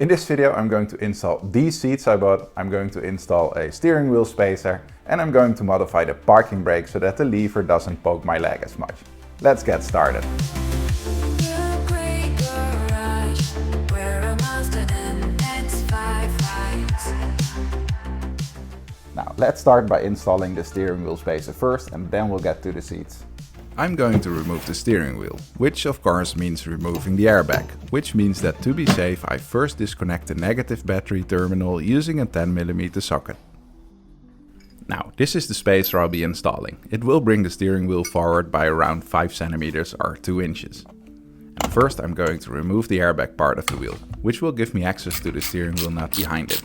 In this video I'm going to install these seats I bought, I'm going to install a steering wheel spacer, and I'm going to modify the parking brake so that the lever doesn't poke my leg as much. Let's get started. Now let's start by installing the steering wheel spacer first, and then we'll get to the seats. I'm going to remove the steering wheel, which of course means removing the airbag, which means that to be safe I first disconnect the negative battery terminal using a 10mm socket. Now this is the spacer I'll be installing. It will bring the steering wheel forward by around 5 cm or 2 inches. And first I'm going to remove the airbag part of the wheel, which will give me access to the steering wheel nut behind it.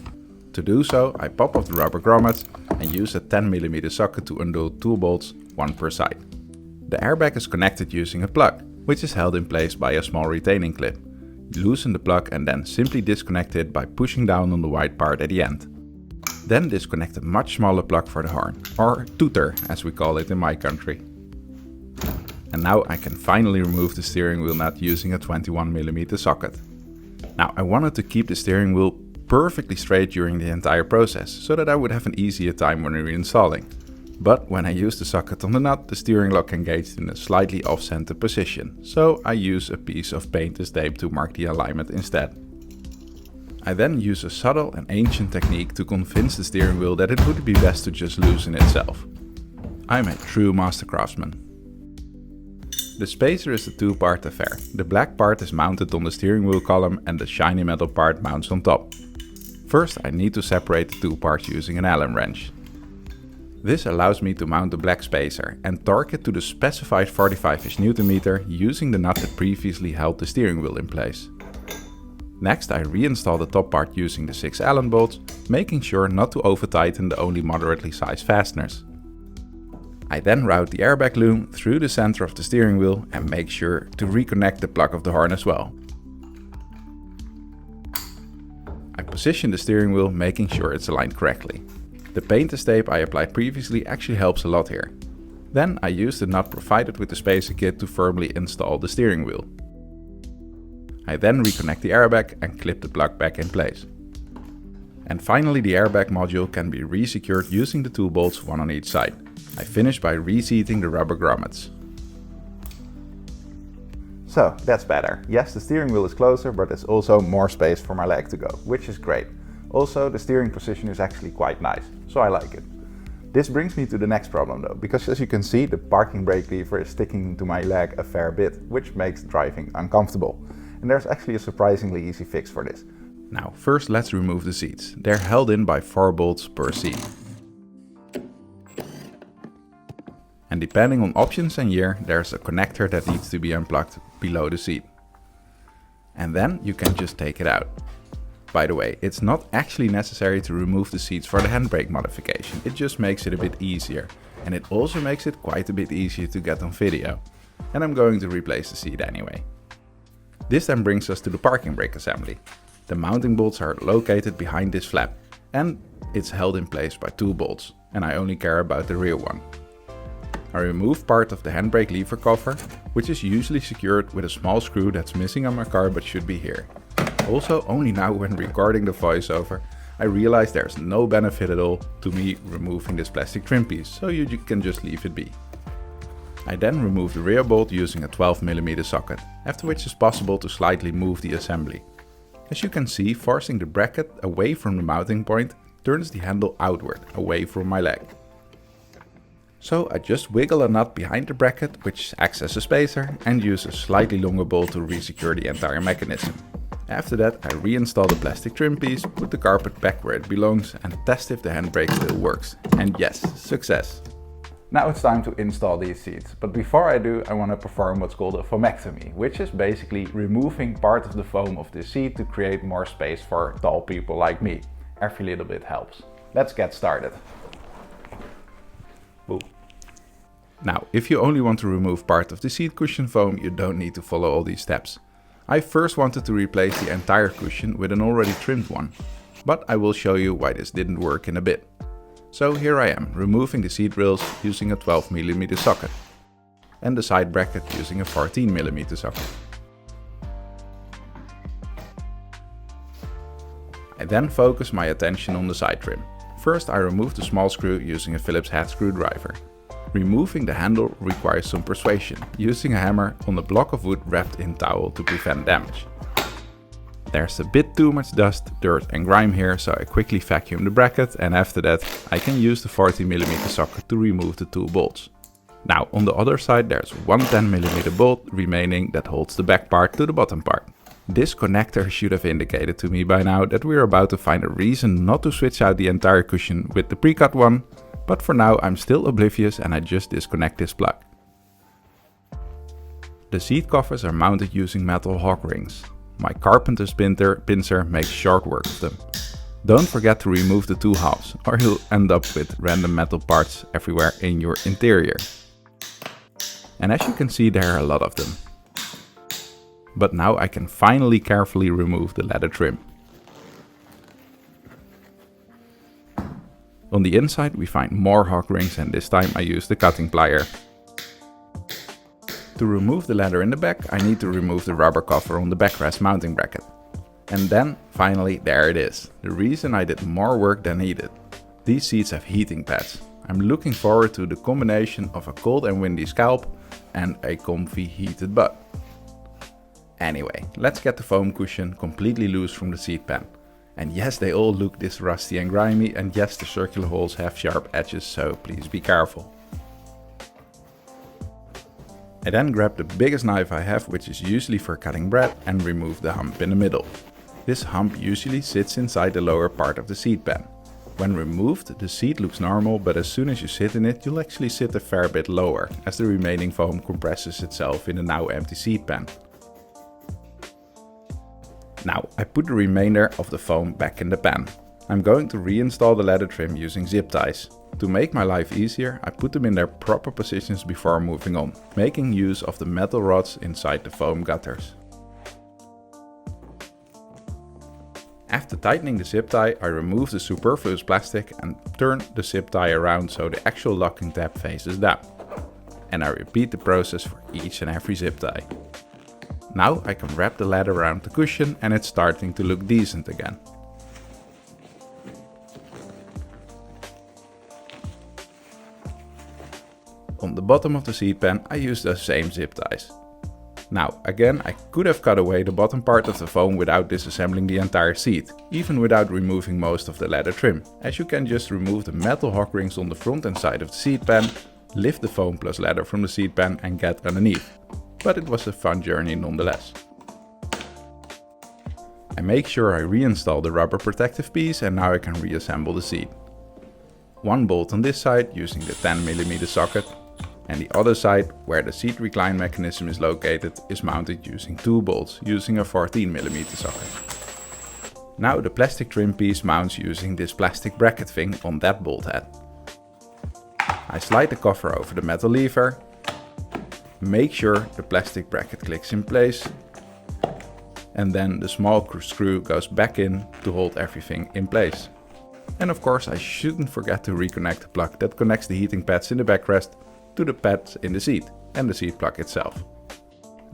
To do so, I pop off the rubber grommets and use a 10mm socket to undo 2 bolts, one per side. The airbag is connected using a plug, which is held in place by a small retaining clip. Loosen the plug and then simply disconnect it by pushing down on the white part at the end. Then disconnect a much smaller plug for the horn, or tooter as we call it in my country. And now I can finally remove the steering wheel nut using a 21mm socket. Now I wanted to keep the steering wheel perfectly straight during the entire process, so that I would have an easier time when reinstalling. But when I use the socket on the nut, the steering lock engaged in a slightly off-center position, so I use a piece of painter's tape to mark the alignment instead. I then use a subtle and ancient technique to convince the steering wheel that it would be best to just loosen itself. I'm a true master craftsman. The spacer is a two-part affair. The black part is mounted on the steering wheel column and the shiny metal part mounts on top. First I need to separate the two parts using an Allen wrench. This allows me to mount the black spacer and torque it to the specified 45-ish Nm using the nut that previously held the steering wheel in place. Next I reinstall the top part using the 6 Allen bolts, making sure not to over tighten the only moderately sized fasteners. I then route the airbag loom through the center of the steering wheel and make sure to reconnect the plug of the horn as well. I position the steering wheel, making sure it's aligned correctly. The painter's tape I applied previously actually helps a lot here. Then I use the nut provided with the spacer kit to firmly install the steering wheel. I then reconnect the airbag and clip the plug back in place. And finally the airbag module can be re-secured using the 2 bolts, one on each side. I finish by reseating the rubber grommets. So that's better. Yes, the steering wheel is closer, but there's also more space for my leg to go, which is great. Also, the steering position is actually quite nice, so I like it. This brings me to the next problem though, because as you can see, the parking brake lever is sticking to my leg a fair bit, which makes driving uncomfortable. And there's actually a surprisingly easy fix for this. Now, first let's remove the seats. They're held in by 4 bolts per seat. And depending on options and year, there's a connector that needs to be unplugged below the seat. And then you can just take it out. By the way, it's not actually necessary to remove the seats for the handbrake modification, it just makes it a bit easier. And it also makes it quite a bit easier to get on video. And I'm going to replace the seat anyway. This then brings us to the parking brake assembly. The mounting bolts are located behind this flap, and it's held in place by 2 bolts, and I only care about the rear one. I remove part of the handbrake lever cover, which is usually secured with a small screw that's missing on my car but should be here. Also, only now when recording the voiceover, I realized there's no benefit at all to me removing this plastic trim piece, so you can just leave it be. I then remove the rear bolt using a 12mm socket, after which it's possible to slightly move the assembly. As you can see, forcing the bracket away from the mounting point turns the handle outward, away from my leg. So I just wiggle a nut behind the bracket, which acts as a spacer, and use a slightly longer bolt to re-secure the entire mechanism. After that I reinstall the plastic trim piece, put the carpet back where it belongs and test if the handbrake still works. And yes, success! Now it's time to install these seats, but before I do I want to perform what's called a foamectomy, which is basically removing part of the foam of the seat to create more space for tall people like me. Every little bit helps. Let's get started. Boo. Now, if you only want to remove part of the seat cushion foam, you don't need to follow all these steps. I first wanted to replace the entire cushion with an already trimmed one, but I will show you why this didn't work in a bit. So here I am, removing the seat rails using a 12mm socket and the side bracket using a 14mm socket. I then focus my attention on the side trim. First I remove the small screw using a Phillips head screwdriver. Removing the handle requires some persuasion, using a hammer on a block of wood wrapped in towel to prevent damage. There's a bit too much dust, dirt and grime here, so I quickly vacuum the bracket, and after that I can use the 40mm socket to remove the two bolts. Now on the other side there's one 10mm bolt remaining that holds the back part to the bottom part. This connector should have indicated to me by now that we're about to find a reason not to switch out the entire cushion with the pre-cut one, but for now I'm still oblivious and I just disconnect this plug. The seat covers are mounted using metal hog rings. My carpenter's pincer makes short work of them. Don't forget to remove the two halves or you'll end up with random metal parts everywhere in your interior. And as you can see, there are a lot of them. But now I can finally carefully remove the leather trim. On the inside we find more hog rings, and this time I use the cutting plier. To remove the leather in the back I need to remove the rubber cover on the backrest mounting bracket. And then finally there it is, the reason I did more work than needed. These seats have heating pads. I'm looking forward to the combination of a cold and windy scalp and a comfy heated butt. Anyway, let's get the foam cushion completely loose from the seat pan. And yes, they all look this rusty and grimy, and yes, the circular holes have sharp edges, so please be careful. I then grab the biggest knife I have, which is usually for cutting bread, and remove the hump in the middle. This hump usually sits inside the lower part of the seat pan. When removed, the seat looks normal, but as soon as you sit in it, you'll actually sit a fair bit lower, as the remaining foam compresses itself in the now empty seat pan. Now I put the remainder of the foam back in the pan. I'm going to reinstall the leather trim using zip ties. To make my life easier, I put them in their proper positions before moving on, making use of the metal rods inside the foam gutters. After tightening the zip tie, I remove the superfluous plastic and turn the zip tie around so the actual locking tab faces down. And I repeat the process for each and every zip tie. Now I can wrap the leather around the cushion and it's starting to look decent again. On the bottom of the seat pan I use those same zip ties. Now again, I could have cut away the bottom part of the foam without disassembling the entire seat, even without removing most of the leather trim, as you can just remove the metal hog rings on the front and side of the seat pan, lift the foam plus leather from the seat pan and get underneath. But it was a fun journey nonetheless. I make sure I reinstall the rubber protective piece and now I can reassemble the seat. One bolt on this side using the 10mm socket, and the other side, where the seat recline mechanism is located, is mounted using two bolts using a 14mm socket. Now the plastic trim piece mounts using this plastic bracket thing on that bolt head. I slide the cover over the metal lever. Make sure the plastic bracket clicks in place, and then the small screw goes back in to hold everything in place. And of course I shouldn't forget to reconnect the plug that connects the heating pads in the backrest to the pads in the seat and the seat plug itself.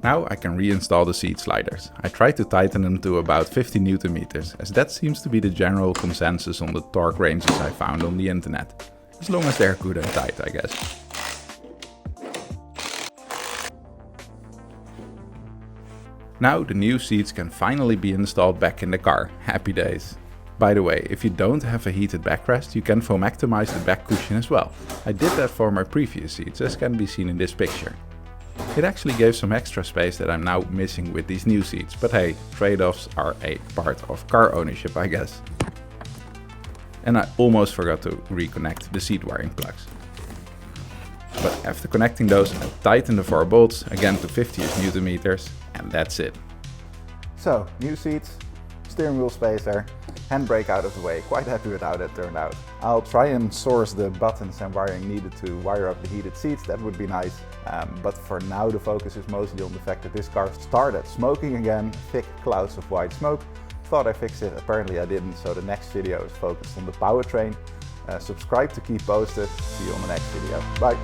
Now I can reinstall the seat sliders. I try to tighten them to about 50 Nm, as that seems to be the general consensus on the torque ranges I found on the internet. As long as they're good and tight, I guess. Now the new seats can finally be installed back in the car. Happy days. By the way, if you don't have a heated backrest, you can foamectomize the back cushion as well. I did that for my previous seats, as can be seen in this picture. It actually gave some extra space that I'm now missing with these new seats, but hey, trade-offs are a part of car ownership, I guess. And I almost forgot to reconnect the seat wiring plugs. But after connecting those, I tighten the 4 bolts again to 50ish Nm, and that's it. So, new seats, steering wheel spacer, handbrake out of the way. Quite happy with how that turned out. I'll try and source the buttons and wiring needed to wire up the heated seats. That would be nice. But for now the focus is mostly on the fact that this car started smoking again, thick clouds of white smoke. Thought I fixed it, apparently I didn't, so the next video is focused on the powertrain. Subscribe to keep posted. See you on the next video. Bye!